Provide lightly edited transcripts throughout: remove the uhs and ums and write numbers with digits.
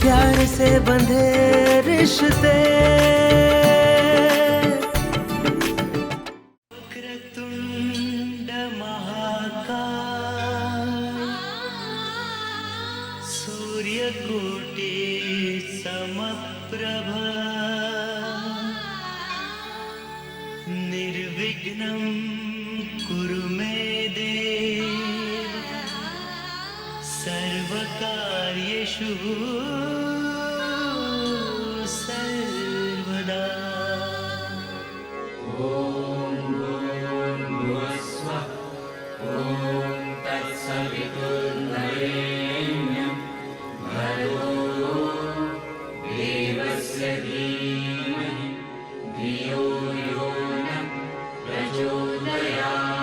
प्यार से बंधे रिश्ते। वक्रतुंड महाकाय सूर्यकोटि समप्रभ निर्विघ्नं कुरु मे देव सर्वकार्येषु सर्वदा। ॐ भूर्भुवस्सुवः ॐ तत्सवितुर्वरेण्यं भर्गो देवस्य धीमहि धियो यो नः प्रचोदयात्।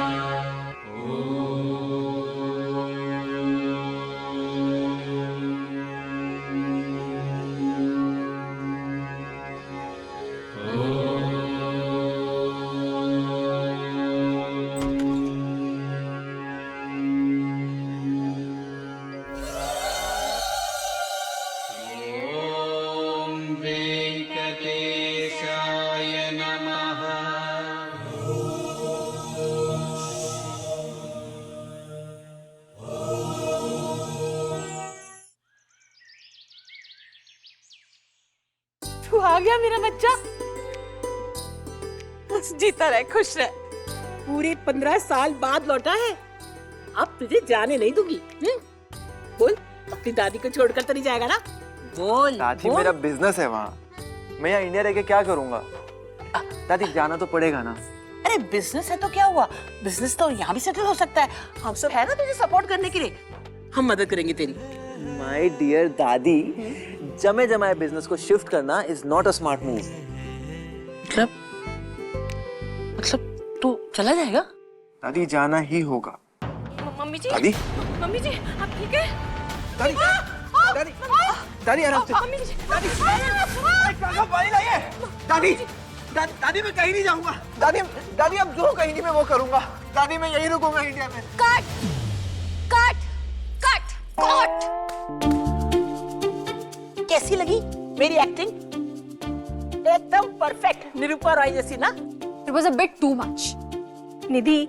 ॐ वेंकटेशाय नमः। तू आ गया मेरा बच्चा। जीता रहे, खुश रहे। पूरे 15 साल बाद लौटा है। अब तुझे जाने नहीं दूंगी। बोल, अपनी दादी को छोड़कर तो नहीं जाएगा ना? बोल दादी, बोल। मेरा बिजनेस है वहाँ। मैं यहाँ इंडिया रह के क्या करूँगा? दादी, जाना तो पड़ेगा ना। अरे बिजनेस है तो क्या हुआ, बिजनेस तो यहाँ भी सेटल हो सकता है। हम सब है ना तुझे सपोर्ट करने के लिए। हम मदद करेंगे तेरी। माय डियर दादी, जमे जमाए बिजनेस को शिफ्ट करना is not a smart move. मतलब तू चला जाएगा? दादी, जाना ही होगा। मम्मी जी, दादी, मम्मी जी, आप ठीक है? दादी, दादी, दादी, आराम से। मम्मी जी, दादी, पानी लाइए। दादी, दादी, मैं कहीं नहीं जाऊंगा। दादी, दादी, अब जो कहीं मैं वो करूंगा। दादी, मैं यहीं रुकूंगा इंडिया में। Cut cut cut cut. कैसी लगी मेरी एक्टिंग? एकदम परफेक्ट, निरूपा रॉय जैसी ना? It was a bit too much. निधि,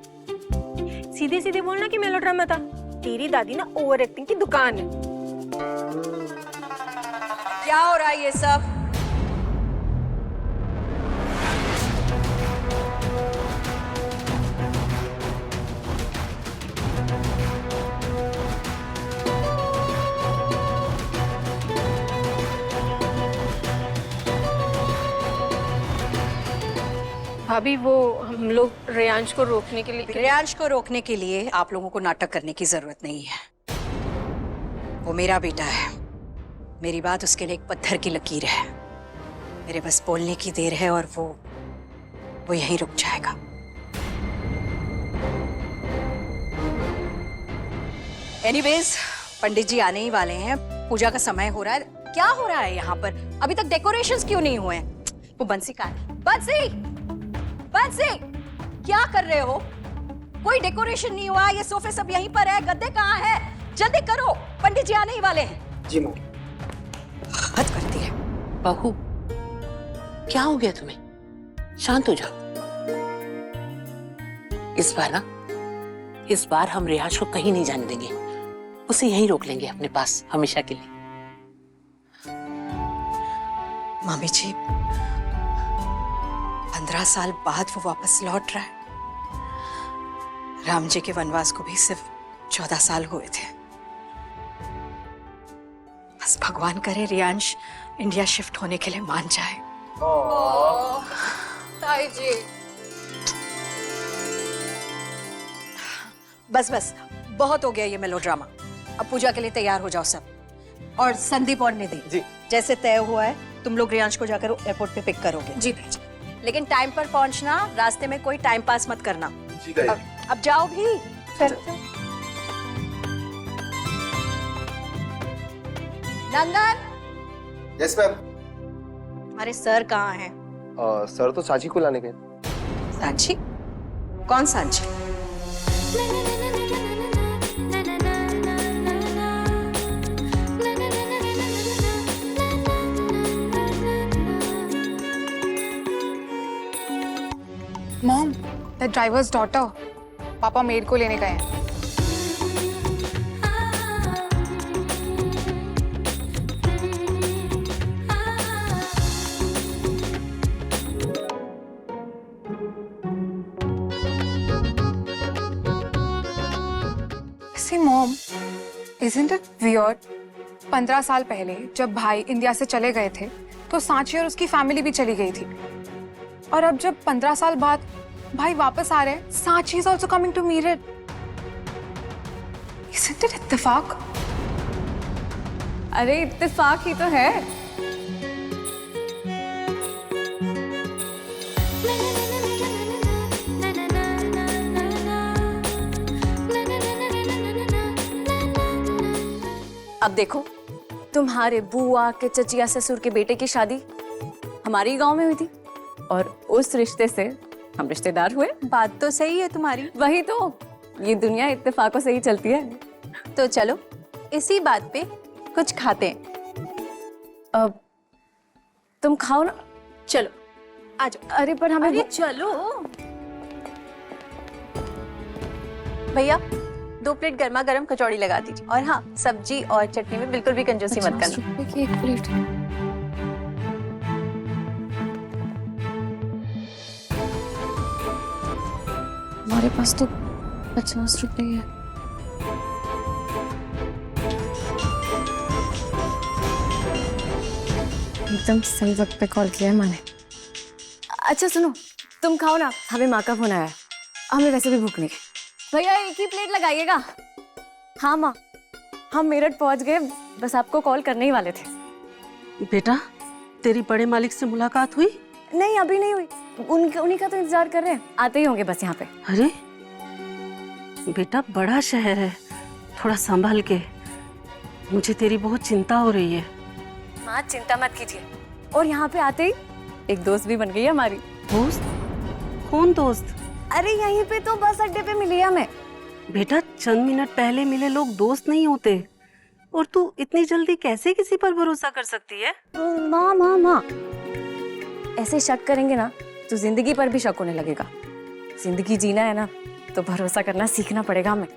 सीधे सीधे बोलना कि मेलोड्रामा था। तेरी दादी ना ओवर एक्टिंग की दुकान है। क्या हो रहा है ये सब? भाभी, वो हम लोग रेयांश को रोकने के लिए रेयांश को रोकने के लिए आप लोगों को नाटक करने की जरूरत नहीं है। वो मेरा बेटा है। मेरी बात उसके लिए एक पत्थर की लकीर है। मेरे बस बोलने की देर है और वो यहीं रुक जाएगा। एनीवेज, पंडित जी आने ही वाले हैं। पूजा का समय हो रहा है। क्या हो रहा है यहाँ पर? अभी तक डेकोरेशंस क्यों नहीं हुए? वो बंसी कहाँ है? बंसी, बंसी, क्या कर रहे हो? कोई डेकोरेशन नहीं हुआ। ये सोफे सब यहीं पर है। गद्दे कहाँ है? जल्दी करो, पंडित जी आने ही वाले हैं। जी माँ। हद करती है। बहू, क्या हो गया तुम्हें? शांत हो जाओ। इस बार हम रेयांश को कहीं नहीं जाने देंगे। उसे यहीं रोक लेंगे अपने पास हमेशा के लिए। मामी जी, 15 साल बाद वो वापस लौट रहा है। राम जी के वनवास को भी सिर्फ 14 साल हुए थे। बस भगवान करे रेयांश इंडिया शिफ्ट होने के लिए मान जाए। ताई जी, बस बस, बहुत हो गया ये मेलोड्रामा। अब पूजा के लिए तैयार हो जाओ सब। और संदीप और निधि जी। जैसे तय हुआ है, तुम लोग रेयांश को जाकर एयरपोर्ट पे पिक करोगे। जी। लेकिन टाइम पर पहुंचना, रास्ते में कोई टाइम पास मत करना। अब जाओ भी। नंदन, यस मैम। हमारे सर कहाँ हैं? सर तो सांची को लाने गए। सांची? कौन सांची? The driver's daughter. पापा मेड को लेने गए हैं। See, Mom, isn't it weird? 15 साल पहले जब भाई इंडिया से चले गए थे तो सांची और उसकी फैमिली भी चली गई थी, और अब जब 15 साल बाद भाई वापस आ रहे हैं, Sanchi is also coming to meet it. Isn't it इत्तेफाक? अरे इत्तेफाक ही तो है। अब देखो, तुम्हारे बुआ के चचिया ससुर के बेटे की शादी हमारी गांव में हुई थी और उस रिश्ते से हम रिश्तेदार हुए। बात तो सही है तुम्हारी। वही तो, ये दुनिया इत्तेफाकों से ही चलती है। तो चलो इसी बात पे कुछ खाते हैं। अब तुम खाओ ना। चलो आ जाओ। अरे पर हमें अरे चलो भैया, 2 प्लेट गर्मा गर्म कचौड़ी लगा दीजिए, और हाँ, सब्जी और चटनी में बिल्कुल भी कंजूसी मत करना। 50 रुपए की 1 प्लेट। हमारे पास तो 50 रुपए है। एकदम सही वक्त पे कॉल किया है माँ ने। अच्छा सुनो, तुम खाओ ना, हमें माँ का फोन आया है। हमें वैसे भी भूख नहीं है। भैया 1 ही प्लेट लगाइएगा। हाँ माँ, हम मेरठ पहुंच गए, बस आपको कॉल करने ही वाले थे। बेटा, तेरी बड़े मालिक से मुलाकात हुई? नहीं, अभी नहीं हुई। उन्हीं का तो इंतजार कर रहे हैं, आते ही होंगे बस यहाँ पे। अरे बेटा, बड़ा शहर है, थोड़ा संभल के। मुझे तेरी बहुत चिंता हो रही है। माँ चिंता मत कीजिए, और यहाँ पे आते ही एक दोस्त भी बन गई है हमारी। दोस्त? कौन दोस्त? अरे यहीं पे तो बस अड्डे पे मिली है हमें। बेटा, चंद मिनट पहले मिले लोग दोस्त नहीं होते, और तू इतनी जल्दी कैसे किसी पर भरोसा कर सकती है? माँ माँ माँ, ऐसे शक करेंगे ना तो जिंदगी पर भी शक होने लगेगा। जिंदगी जीना है ना तो भरोसा करना सीखना पड़ेगा हमें।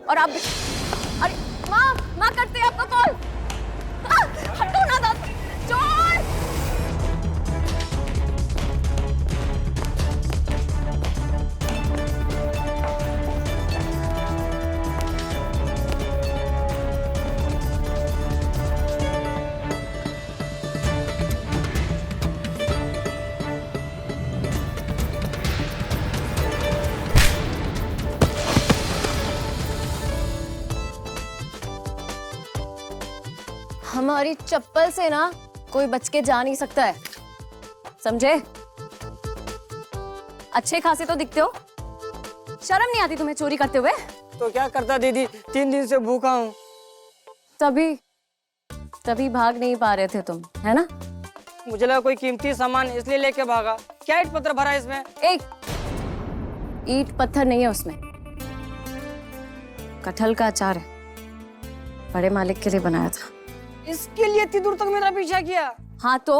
और आप भी। अरे माँ करते हैं आपको कॉल। हटो ना दादी, चोर। हमारी चप्पल से ना कोई बच के जा नहीं सकता है, समझे? अच्छे खासे तो दिखते हो, शर्म नहीं आती तुम्हें चोरी करते हुए? तो क्या करता दीदी, 3 दिन से भूखा हूँ। तभी भाग नहीं पा रहे थे तुम, है ना? मुझे लगा कोई कीमती सामान इसलिए लेके भागा। क्या ईट पत्थर भरा है इसमें? एक ईट पत्थर नहीं है उसमें, कटहल का अचार है, बड़े मालिक के लिए बनाया था। इसके लिए इतनी दूर तक मेरा पीछा किया? हाँ तो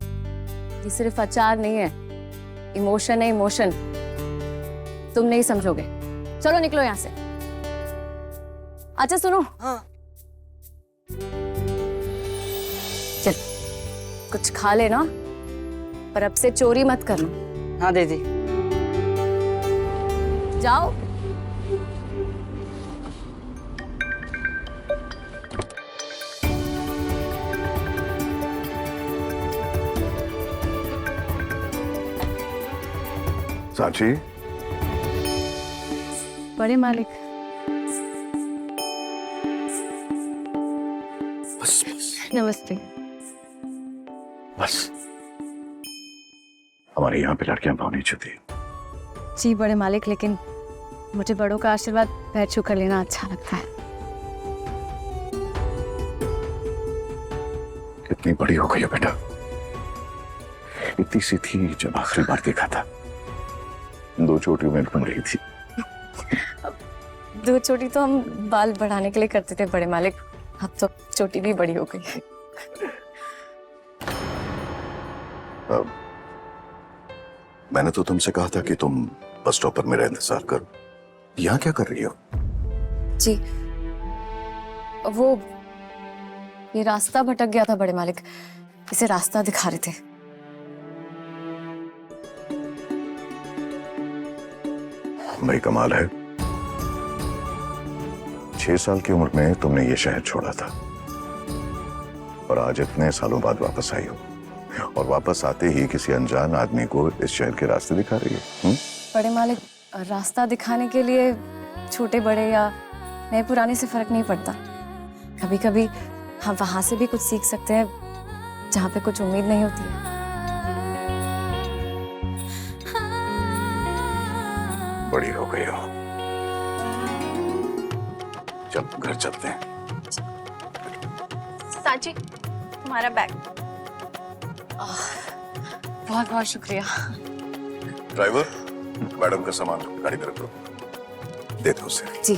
ये सिर्फ अचार नहीं है, इमोशन है, इमोशन। तुम नहीं समझोगे। चलो निकलो यहाँ से। अच्छा सुनो। हाँ। चल कुछ खा लेना, पर अब से चोरी मत करना। हाँ दीदी। जाओ। सांची, बड़े मालिक। बस बस नमस्ते। बस, हमारे यहाँ पे लड़कियां भाव नहीं छूती। जी बड़े मालिक, लेकिन मुझे बड़ों का आशीर्वाद पैर छू कर लेना अच्छा लगता है। कितनी बड़ी हो गई हो बेटा, इतनी सी थी जब आखिरी बार देखा था। 2 चोटियों में बन रही थी। 2 चोटी तो हम बाल बढ़ाने के लिए करते थे बड़े मालिक, अब तो चोटी भी बड़ी हो गई है। मैंने तो तुमसे कहा था कि तुम बस स्टॉप पर मेरा इंतजार करो। यहाँ क्या कर रही हो? जी वो ये रास्ता भटक गया था बड़े मालिक, इसे रास्ता दिखा रहे थे। भाई कमाल है, 6 साल की उम्र में तुमने ये शहर छोड़ा था और आज इतने सालों बाद वापस आई हो, और वापस आते ही किसी अनजान आदमी को इस शहर के रास्ते दिखा रही है। बड़े मालिक, रास्ता दिखाने के लिए छोटे बड़े या नए पुराने से फर्क नहीं पड़ता। कभी कभी हम वहां से भी कुछ सीख सकते हैं जहाँ पे कुछ उम्मीद नहीं होती है। बड़ी हो गई हो, चल घर चलते हैं। सांची, तुम्हारा बैग। बहुत बहुत शुक्रिया। ड्राइवर, मैडम का सामान गाड़ी में रख दो, दे दो उसे। जी।